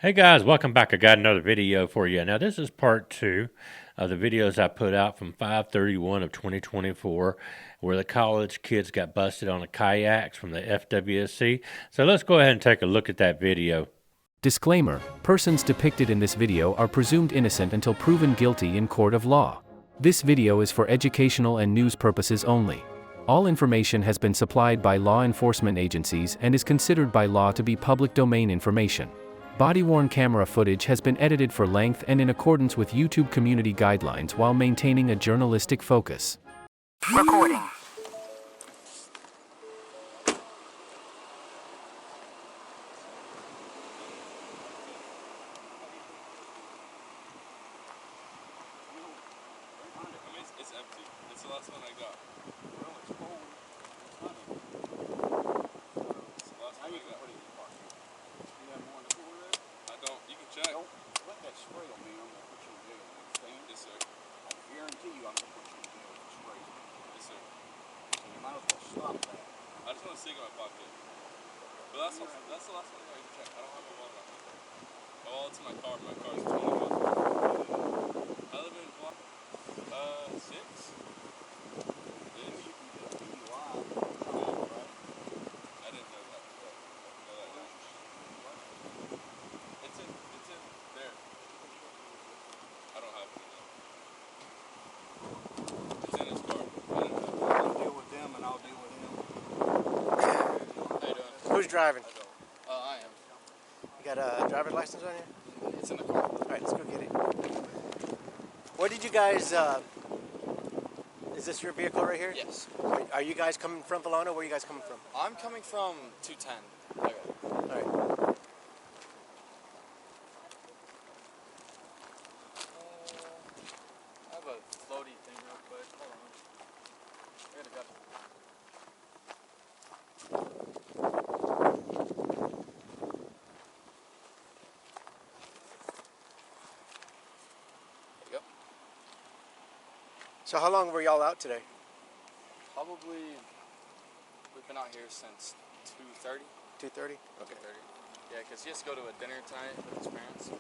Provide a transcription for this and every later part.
Hey guys, welcome back. I got another video for you. Now this is part two of the videos I put out from 5/31 of 2024 where the college kids got busted on the kayaks from the FWSC. So let's go ahead and take a look at that video. Disclaimer: persons depicted in this video are presumed innocent until proven guilty in court of law. This video is for educational and news purposes only. All information has been supplied by law enforcement agencies and is considered by law to be public domain information. Body-worn camera footage has been edited for length and in accordance with YouTube community guidelines while maintaining a journalistic focus. Recording. It's empty. It's the last one I got. Well, it's cold. It's funny. It's the last one I got. Put it in your pocket. You have more in the cooler there? I don't. You can check. Don't let that spray on me. I'm going to put you in jail. Understand? Yes, sir. I guarantee you I'm going to put you in jail for spray. Yes, sir. So you might as well stop that. I just want to stick in my pocket. But that's the last one I can check. I don't have my wallet on me. My wallet's in my car. My car's 20 miles. I live in block 6. Who's driving? I am. You got a driver's license on you? It's in the car. All right, let's go get it. Where did you guys, is this your vehicle right here? Yes. Are you guys coming from Valona? Where are you guys coming from? I'm coming from 210. Okay. All right. I have a floaty thing real quick. Hold on. I gotta go. There you go. So how long were y'all out today? Probably, we've been out here since 2:30. 2:30? Okay. 2:30. Yeah, because he has to go to a dinner tonight with his parents.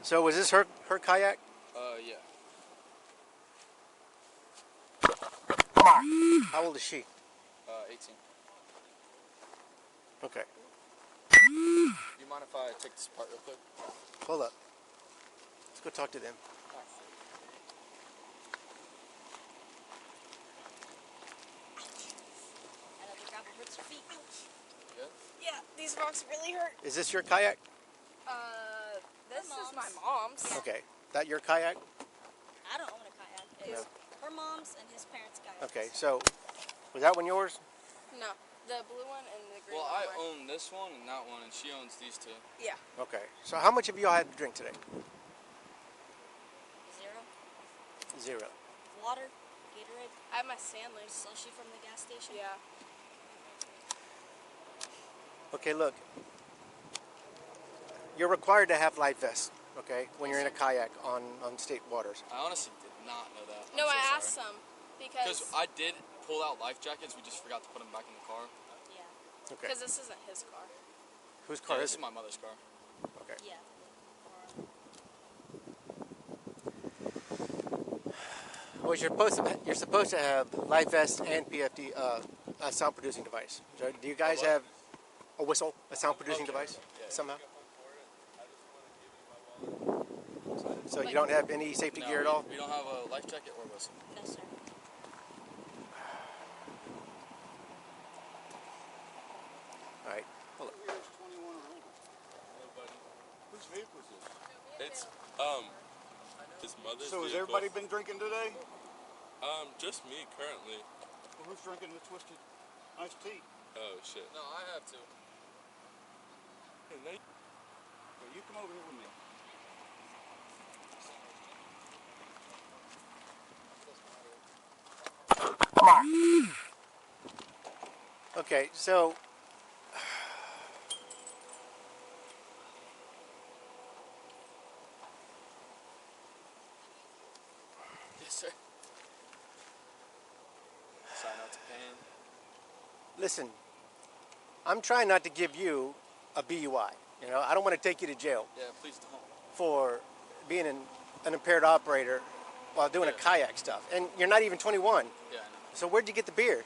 So was this her kayak? Yeah. How old is she? 18. Okay. You mind if I take this apart real quick? Hold up. Let's go talk to them. Another gravel hurts your feet. Good? Yeah, these rocks really hurt. Is this your kayak? This is my mom's. Okay. That your kayak? I don't own a kayak. It's her mom's and his parents' kayak. Okay, so was that one yours? No, the blue one and the green Well, one. I own this one and that one, and she owns these two. Yeah. Okay. So how much have y'all had to drink today? 0. 0. Water, Gatorade. I have my Sandler slushie from the gas station. Yeah. Okay, look. You're required to have life vests, okay, when you're in a kayak on state waters. I honestly did not know that. No, I'm so I sorry. asked some because I did pull out life jackets, we just forgot to put them back in the car. yeah, Okay. because this isn't his car. Whose car This is is it? my mother's car. Okay. Yeah. Well, you're supposed to have life vests and PFD, a sound producing device. So do you guys have a whistle, a sound producing device Yeah. somehow? So you don't have any safety gear at all? We don't have a life jacket or whistle. No, sir. All right. Hold up. Whose vehicle is this? It's his mother's So has vehicle. everybody been drinking today? Just me currently. Well, who's drinking the twisted iced tea? Oh shit. No, I have to. Well, you come over here with me. Okay, so Yes, sir. Sign out to Pan. Listen, I'm trying not to give you a BUI. You know, I don't want to take you to jail Yeah, please don't. for being an impaired operator while doing a kayak stuff. And you're not even 21. Yeah, I know. So where'd you get the beer?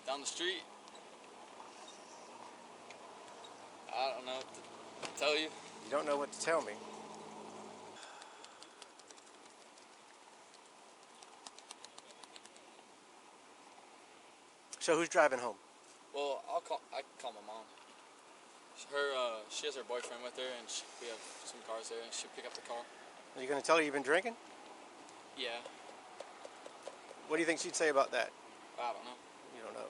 Down the street. I don't know what to tell you. You don't know what to tell me. So who's driving home? Well, I can call my mom. She has her boyfriend with her, and we have some cars there, and she'll pick up the car. Are you going to tell her you've been drinking? Yeah, What do you think she'd say about that? I don't know. You don't know.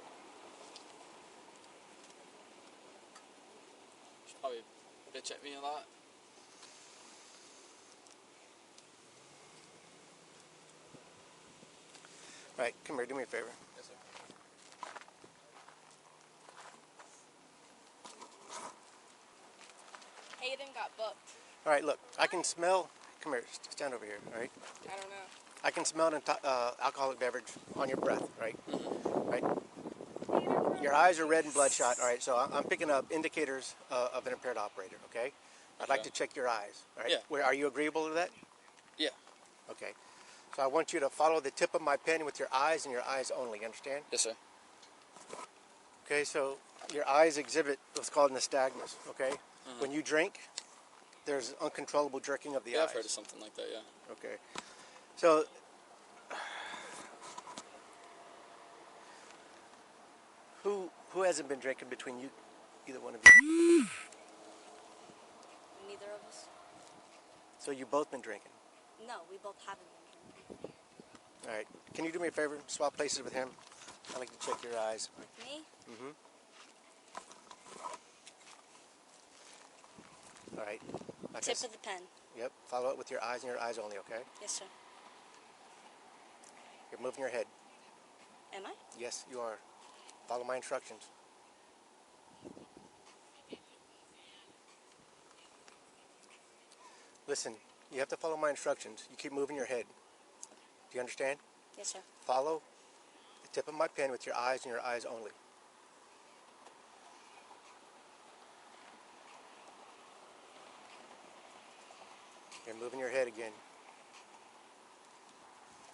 She'll probably bitch at me a lot. All right, come here, do me a favor. Yes, sir. Hayden got booked. All right, look, I can smell. Come here, stand over here. All right. I don't know. I can smell an alcoholic beverage on your breath. Right. Right. Your eyes are red and bloodshot. All right. So I'm picking up indicators of an impaired operator. Okay. I'd like to check your eyes. All right. Yeah. Are you agreeable to that? Yeah. Okay. So I want you to follow the tip of my pen with your eyes and your eyes only. You understand? Yes, sir. Okay. So your eyes exhibit what's called nystagmus. Okay. When you drink, there's uncontrollable jerking of the Yeah, eyes. I've heard of something like that. Yeah. Okay. So who hasn't been drinking between you, either one of you? Neither of us. So you both been drinking. No, we both haven't been drinking. All right. Can you do me a favor? Swap places with him. I'd like to check your eyes. With me? Mm-hmm. All right. Like I Tip s- of the pen. Yep. Follow it with your eyes and your eyes only. Okay. Yes, sir. You're moving your head. Am I? Yes, you are. Follow my instructions. Listen, you have to follow my instructions. You keep moving your head. Do you understand? Yes, sir. Follow the tip of my pen with your eyes and your eyes only. You're moving your head again.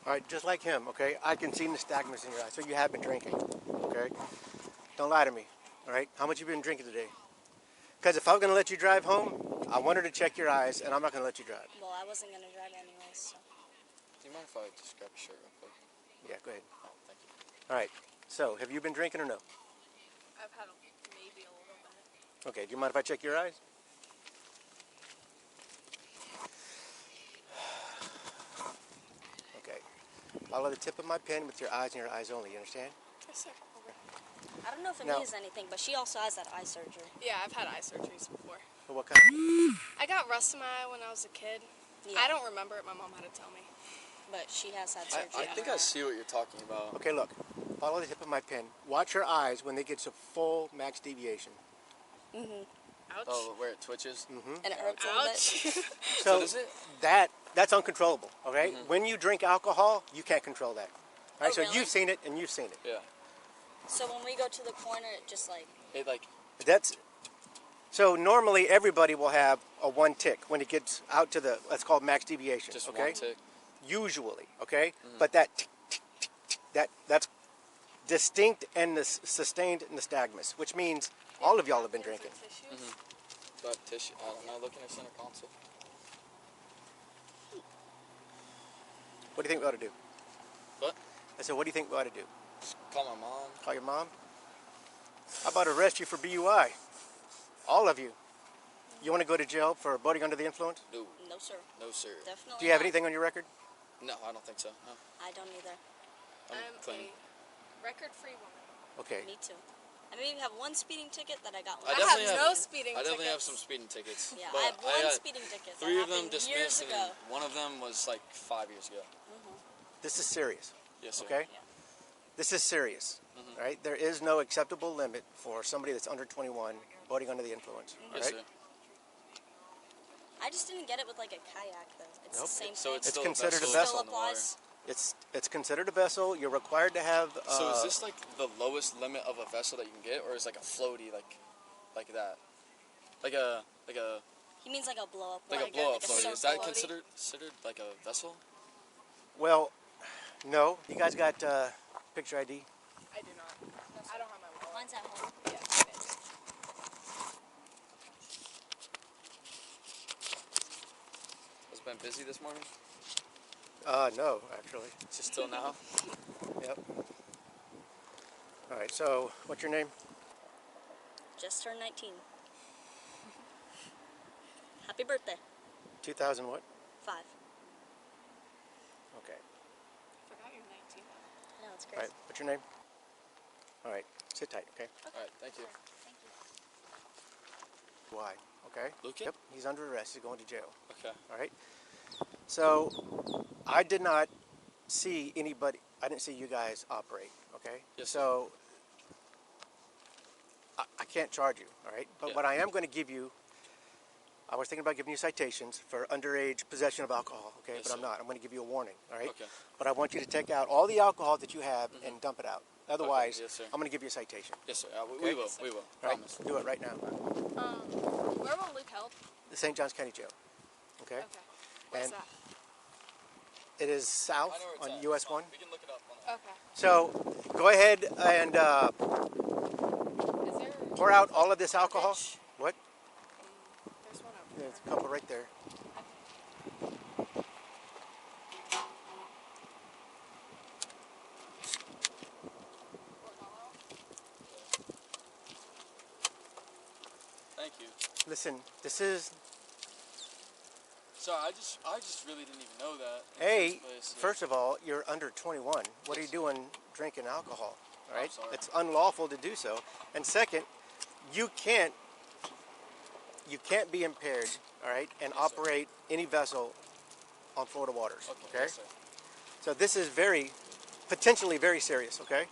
All right, just like him, okay? I can see nystagmus in your eyes, so you have been drinking, okay? Don't lie to me, all right? How much you been drinking today? Because if I'm going to let you drive home, I want her to check your eyes, and I'm not going to let you drive. Well, I wasn't going to drive anyways, so. Do you mind if I just grab a shirt real quick? Yeah, go ahead. Oh, thank you. All right, so have you been drinking or no? I've had maybe a little bit. Okay, do you mind if I check your eyes? Okay. Follow the tip of my pen with your eyes and your eyes only, you understand? Yes, sir. Okay. I don't know if it Now- means anything, but she also has that eye surgery. Yeah, I've had eye surgeries before. For what kind? I got rust in my eye when I was a kid. Yeah. I don't remember it. My mom had to tell me. But she has had surgery. I think I see what you're talking about. Okay, look. Follow the tip of my pen. Watch your eyes when they get to full max deviation. Ouch. Oh, where it twitches? And it hurts a little bit. Ouch. So does it? that's uncontrollable, okay? When you drink alcohol, you can't control that. All right, Oh, so really? you've seen it and you've seen it. Yeah. So when we go to the corner, it just like, It like, So normally everybody will have a one tick when it gets out to that's called max deviation, just okay? one tick. Usually, okay? But that tick, tick, tick, tick, that's distinct and sustained nystagmus, which means all of y'all have been drinking. Tissues? Got tissue. I don't know. Look in the center console. What do you think we ought to do? What? I said, what do you think we ought to do? Call my mom. Call your mom? How about arrest you for BUI? All of you. You want to go to jail for boating under the influence? No. no, sir. No, sir. Definitely Do you have not. anything on your record? No, I don't think so. No. I don't either. I'm I'm clean. a record-free woman. Okay. Me too. I maybe have one speeding ticket that I got. I definitely have no speeding I definitely have tickets. some speeding tickets. Yeah, but I have one got speeding ticket. That 3 of them happened dismissed, years and ago. one of them was like 5 years ago. This is serious, Yes, sir. okay? Yeah. This is serious, all right? There is no acceptable limit for somebody that's under 21 boating under the influence, all Yes, right? sir. I just didn't get it with like a kayak though. It's Nope. the same So thing. it's It's still considered a a vessel. on the water. Applies. It's considered a vessel. You're required to have. So is this like the lowest limit of a vessel that you can get, or is like a floaty like that, like a He means like a blow up. like a blow up floaty? Is that considered like a vessel? Well, no. You guys got picture ID? I do not. I don't have my wallet. Mine's at home. Yeah, it is. Has it been busy this morning? No, actually. Just till now? Yep. All right. So, what's your name? Just turned 19. Happy birthday. 2000 what? 5. Okay. Forgot you're 19. I know, it's All crazy. right. What's your name? All right. Sit tight. Okay. All right, thank you. Thank you. Why? Okay. Lucan? Yep. He's under arrest. He's going to jail. Okay. All right. So, I did not see anybody. I didn't see you guys operate. Okay. Yes, sir. So, I can't charge you. All right. But Yeah. what I am going to give you. I was thinking about giving you citations for underage possession of alcohol. Okay. Yes, but I'm sir. not. I'm going to give you a warning. All right. Okay. But I want you to take out all the alcohol that you have and dump it out. Otherwise, Yes, sir. I'm going to give you a citation. Yes, sir. We Okay. will. We will. All right. Promise. Do it right now. Where will Luke help? The St. Johns County Jail. Okay. Okay. Where's And that? it is south I know where it's on at. US It's fine. 1. We can look it up on Okay. So go ahead and Is there? pour out all of this alcohol. Fridge? What? There's one over There's a couple right there. Thank you. Listen, this is Sorry, I just really didn't even know that. in the hey. first place. First of all, you're under 21. What are you doing drinking alcohol? All right, sorry. it's unlawful to do so. And second, you can't be impaired. All right, and Yes, sir. operate any vessel on Florida waters. Okay. Yes, sir. So this is potentially very serious. Okay.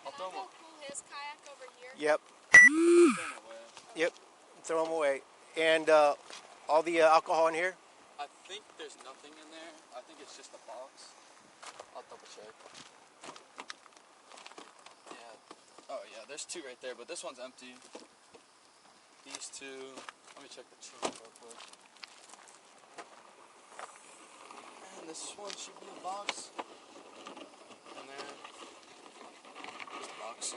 I'll Can throw I them go cool his kayak over here? Yep. away. Yep. Throw them away. And all the alcohol in here. I think there's nothing in there. I think it's just a box. I'll double check. Yeah. Oh yeah, there's 2 right there, but this one's empty. These 2. Let me check the trunk real quick. And this one should be a box. In there. Just a box.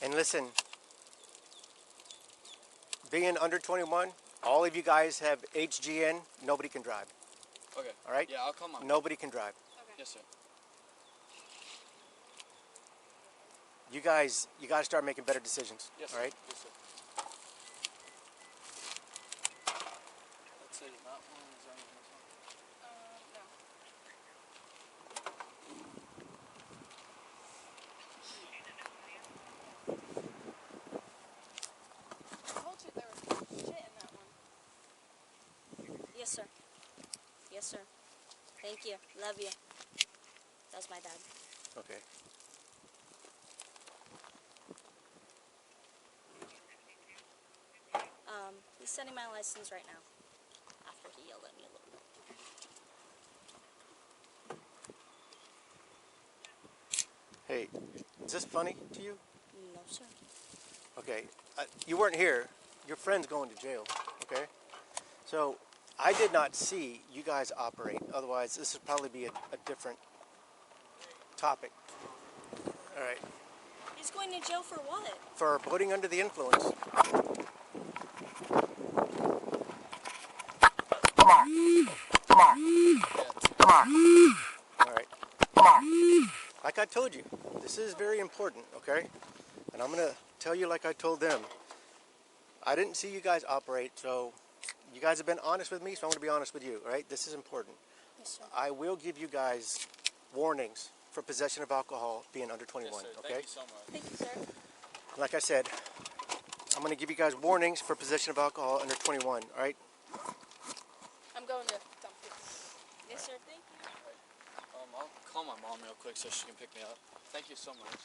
And listen, being under 21, all of you guys have HGN. Nobody can drive. Okay. All right. Yeah, I'll call my mom. Nobody can drive. Yes, sir. You guys, you got to start making better decisions. Yes, sir. All right. Yes, sir. Let's say that one is on this one. No. I told you there was shit in that one. Yes, sir. Yes, sir. Thank you. Love you. That's my dad. Okay. He's sending my license right now. After he yelled at me a little bit. Hey, is this funny to you? No, sir. Okay. You weren't here. Your friend's going to jail. Okay. So I did not see you guys operate. Otherwise, this would probably be a different topic. All right. He's going to jail for what? For putting under the influence. All right. Like I told you, this is very important, okay? And I'm going to tell you like I told them. I didn't see you guys operate, so You guys have been honest with me, so I'm going to be honest with you, all right? This is important. Yes, sir. I will give you guys warnings for possession of alcohol being under 21, Yes, sir. okay? Thank you so much. Thank you, sir. Like I said, I'm going to give you guys warnings for possession of alcohol under 21, all right? I'm going to dump it. Yes, sir. Thank you. I'll call my mom real quick so she can pick me up. Thank you so much.